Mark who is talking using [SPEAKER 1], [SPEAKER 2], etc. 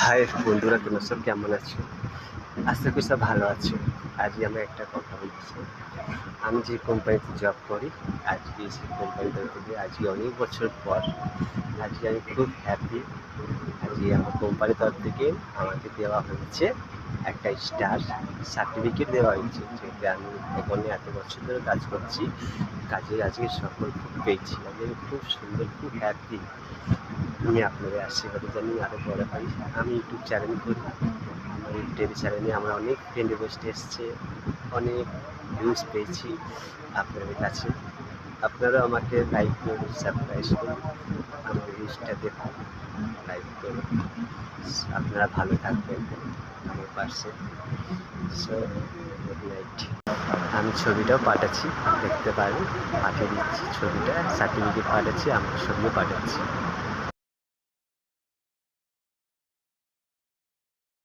[SPEAKER 1] High বন্ধুরা, তোমরা সব কেমন আছো? আশা করি সব ভালো আছো। আজকে আমি একটা কথা বলছি। আমি যে কোম্পানিতে জব করি, আজকে সেই কোম্পানিটা থেকে আজকে অনেক বছর পর আজকে আমি খুব হ্যাপি। আজকে আমার কোম্পানির তরফ থেকে আমাকে দেওয়া হয়েছে একটা স্টার সার্টিফিকেট দেওয়া হয়েছে, যেহেতু আমি এখানে এত বছর ধরে কাজ করছি। কাজে আজকে সফল খুব পেয়েছি, আমি খুব সুন্দর, খুব হ্যাপি। আমি আপনাদের আশীর্বাদে জানি আরও বড় হই। আমি ইউটিউব চ্যানেল করি। আমার ইউটিউব চ্যানেলে আমরা অনেক ফ্রেন্ড রিকোয়েস্ট এসছে, অনেক ভিউজ পেয়েছি আপনাদের কাছে। আপনারাও আমাকে লাইক করুন, সাবস্ক্রাইব করুন, আমার ভিউজটা দেখুন, লাইক করুন। আপনারা ভালো থাকবেন আমার পাশে। So good night. আমি ছবিটাও পাঠাচ্ছি, দেখতে পারেন। পাঠিয়ে দিচ্ছি ছবিটা, সার্টিফিকেট পাঠাচ্ছি, আমার ছবিও পাঠাচ্ছি।